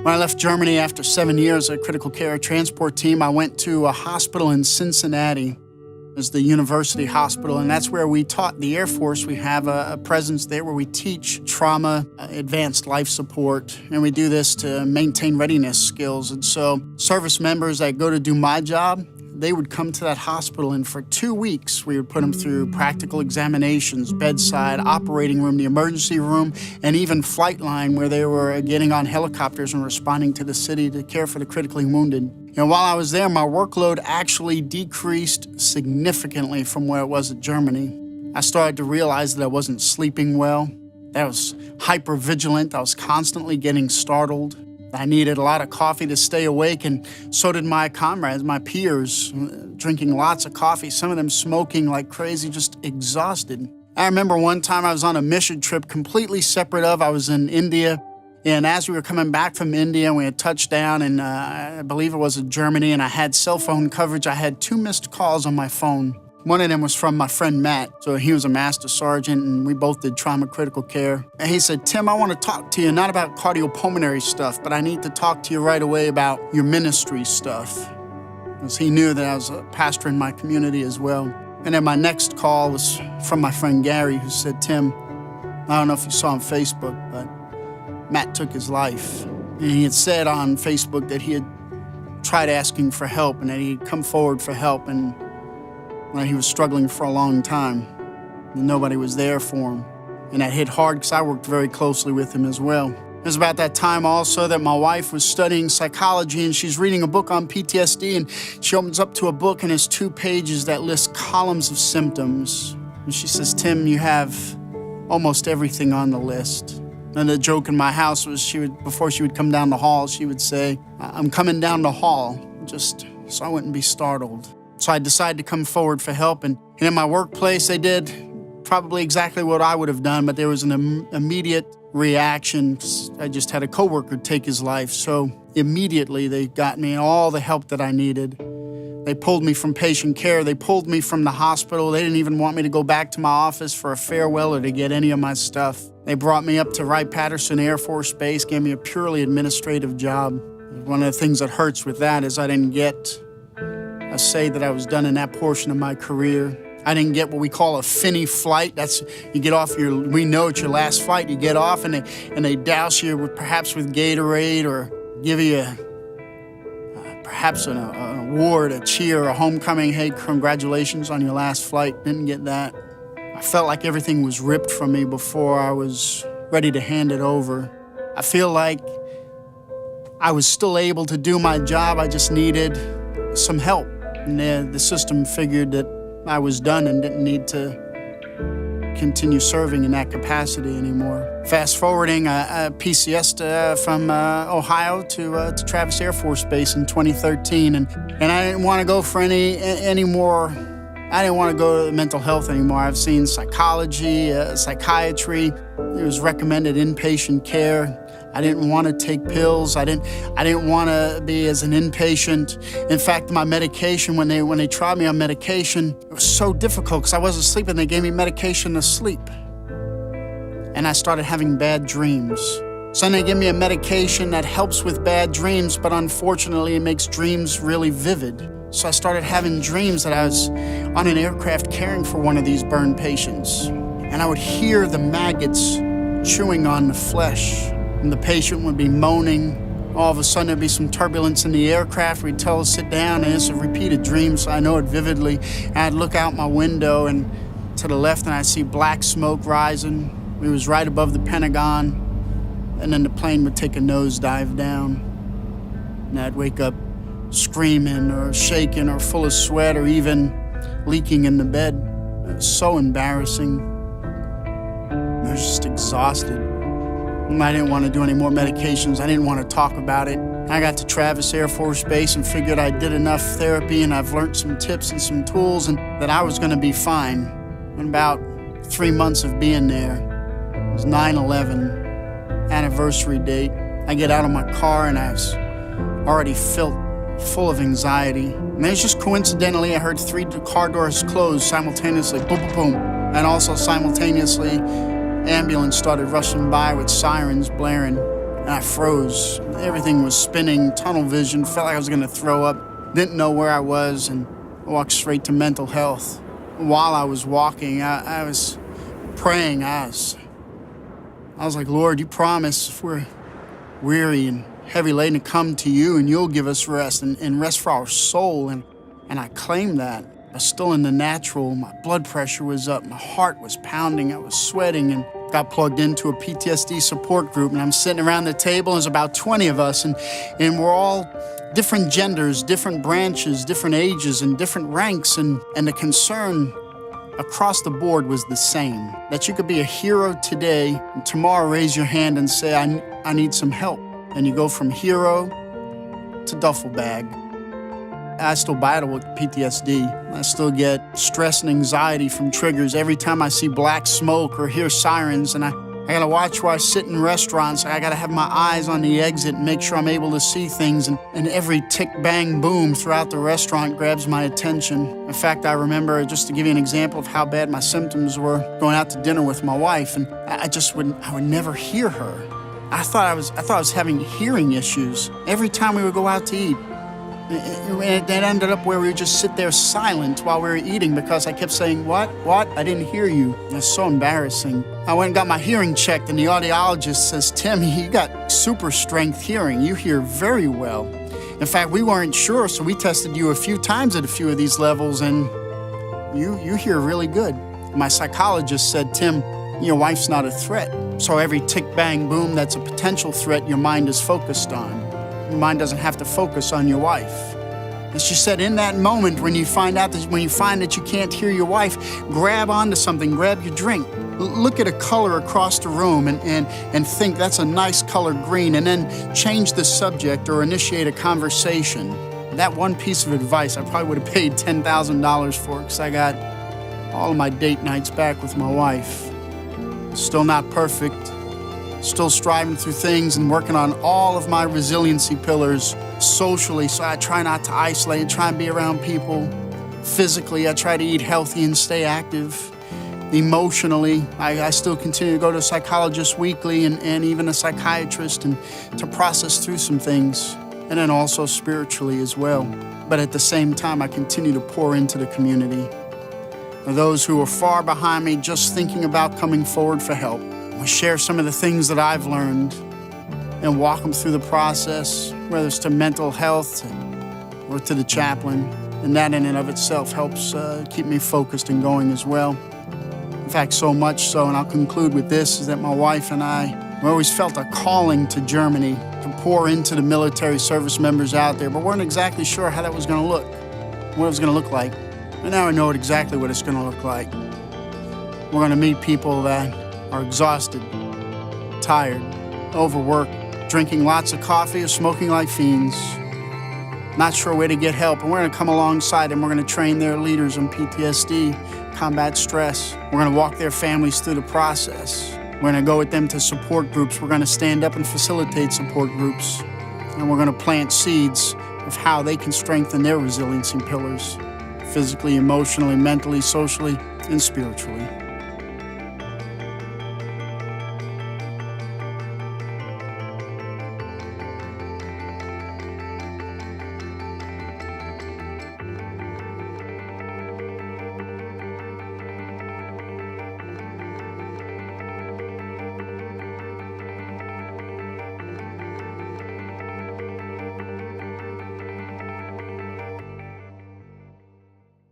When I left Germany after 7 years at a critical care transport team, I went to a hospital in Cincinnati. It was the University Hospital, and that's where we taught the Air Force. We have a presence there where we teach trauma, advanced life support, and we do this to maintain readiness skills. And so service members that go to do my job, they would come to that hospital, and for 2 weeks, we would put them through practical examinations, bedside, operating room, the emergency room, and even flight line, where they were getting on helicopters and responding to the city to care for the critically wounded. And while I was there, my workload actually decreased significantly from where it was at Germany. I started to realize that I wasn't sleeping well, that I was hypervigilant, I was constantly getting startled. I needed a lot of coffee to stay awake, and so did my comrades, my peers, drinking lots of coffee, some of them smoking like crazy, just exhausted. I remember one time I was on a mission trip completely separate I was in India, and as we were coming back from India, we had touched down, and I believe it was in Germany, and I had cell phone coverage. I had 2 missed calls on my phone. One of them was from my friend Matt. So he was a master sergeant, and we both did trauma critical care. And he said, "Tim, I want to talk to you, not about cardiopulmonary stuff, but I need to talk to you right away about your ministry stuff." Because he knew that I was a pastor in my community as well. And then my next call was from my friend Gary, who said, "Tim, I don't know if you saw on Facebook, but Matt took his life." And he had said on Facebook that he had tried asking for help and that he'd come forward for help, and he was struggling for a long time, and nobody was there for him. And that hit hard because I worked very closely with him as well. It was about that time also that my wife was studying psychology, and she's reading a book on PTSD, and she opens up to a book, and it's 2 pages that list columns of symptoms. And she says, "Tim, you have almost everything on the list." And the joke in my house was before she would come down the hall, she would say, "I'm coming down the hall," just so I wouldn't be startled. So I decided to come forward for help, and in my workplace, they did probably exactly what I would have done, but there was an immediate reaction. I just had a coworker take his life, so immediately they got me all the help that I needed. They pulled me from patient care. They pulled me from the hospital. They didn't even want me to go back to my office for a farewell or to get any of my stuff. They brought me up to Wright-Patterson Air Force Base, gave me a purely administrative job. One of the things that hurts with that is I didn't get a say that I was done in that portion of my career. I didn't get what we call a Finney flight. That's, you get off we know it's your last flight. You get off and they douse you perhaps with Gatorade or give you perhaps an award, a cheer, a homecoming. Hey, congratulations on your last flight. Didn't get that. I felt like everything was ripped from me before I was ready to hand it over. I feel like I was still able to do my job. I just needed some help. And the system figured that I was done and didn't need to continue serving in that capacity anymore. Fast forwarding, I PCS'd from Ohio to Travis Air Force Base in 2013, and I didn't want to go for any more. I didn't want to go to mental health anymore. I've seen psychology, psychiatry. It was recommended inpatient care. I didn't want to take pills. I didn't want to be as an inpatient. In fact, my medication, when they tried me on medication, it was so difficult because I wasn't sleeping. They gave me medication to sleep. And I started having bad dreams. So then they give me a medication that helps with bad dreams, but unfortunately it makes dreams really vivid. So I started having dreams that I was on an aircraft caring for one of these burn patients. And I would hear the maggots chewing on the flesh. And the patient would be moaning. All of a sudden, there'd be some turbulence in the aircraft. We'd tell her to sit down, and it's a repeated dream, so I know it vividly. And I'd look out my window and to the left, and I'd see black smoke rising. It was right above the Pentagon, and then the plane would take a nosedive down. And I'd wake up screaming or shaking or full of sweat or even leaking in the bed. It was so embarrassing. I was just exhausted. I didn't want to do any more medications. I didn't want to talk about it. I got to Travis Air Force Base and figured I did enough therapy and I've learned some tips and some tools and that I was going to be fine. In about 3 months of being there, it was 9/11 anniversary date. I get out of my car and I was already felt full of anxiety. And it's just coincidentally, I heard 3 car doors close simultaneously, boom, boom, boom. And also simultaneously, ambulance started rushing by with sirens blaring. and I froze. Everything was spinning, tunnel vision, felt like I was gonna throw up, didn't know where I was, and I walked straight to mental health. While I was walking, I was praying. I was like, Lord, you promise if we're weary and heavy laden to come to you and you'll give us rest and rest for our soul. And I claimed that. I was still in the natural. My blood pressure was up. My heart was pounding. I was sweating and got plugged into a PTSD support group. And I'm sitting around the table. There's about 20 of us. And we're all different genders, different branches, different ages, and different ranks. And the concern across the board was the same, that you could be a hero today and tomorrow raise your hand and say, I need some help. And you go from hero to duffel bag. I still battle with PTSD. I still get stress and anxiety from triggers every time I see black smoke or hear sirens, and I gotta watch where I sit in restaurants. I gotta have my eyes on the exit and make sure I'm able to see things, and every tick, bang, boom throughout the restaurant grabs my attention. In fact, I remember, just to give you an example of how bad my symptoms were, going out to dinner with my wife, and I would never hear her. I thought I was having hearing issues every time we would go out to eat. It ended up where we would just sit there silent while we were eating because I kept saying, what? I didn't hear you. It was so embarrassing. I went and got my hearing checked, and the audiologist says, Tim, you got super strength hearing. You hear very well. In fact, we weren't sure, so we tested you a few times at a few of these levels, and you hear really good. My psychologist said, Tim, your wife's not a threat. So every tick, bang, boom that's a potential threat your mind is focused on. Your mind doesn't have to focus on your wife. And she said, in that moment, when you find that you can't hear your wife, grab onto something, grab your drink. Look at a color across the room and think that's a nice color green, and then change the subject or initiate a conversation. That one piece of advice I probably would have paid $10,000 for, because I got all of my date nights back with my wife. Still not perfect. Still striving through things and working on all of my resiliency pillars socially, so I try not to isolate and try and be around people. Physically, I try to eat healthy and stay active. Emotionally, I still continue to go to a psychologist weekly and even a psychiatrist and to process through some things. And then also spiritually as well. But at the same time, I continue to pour into the community. For those who are far behind me, just thinking about coming forward for help. We share some of the things that I've learned and walk them through the process, whether it's to mental health or to the chaplain. And that in and of itself helps keep me focused and going as well. In fact, so much so, and I'll conclude with this, is that my wife and I, we always felt a calling to Germany to pour into the military service members out there, but weren't exactly sure how that was going to look, what it was going to look like. And now I know exactly what it's going to look like. We're going to meet people that are exhausted, tired, overworked, drinking lots of coffee or smoking like fiends, not sure where to get help. And we're going to come alongside them. We're going to train their leaders on PTSD, combat stress. We're going to walk their families through the process. We're going to go with them to support groups. We're going to stand up and facilitate support groups. And we're going to plant seeds of how they can strengthen their resiliency pillars, physically, emotionally, mentally, socially, and spiritually.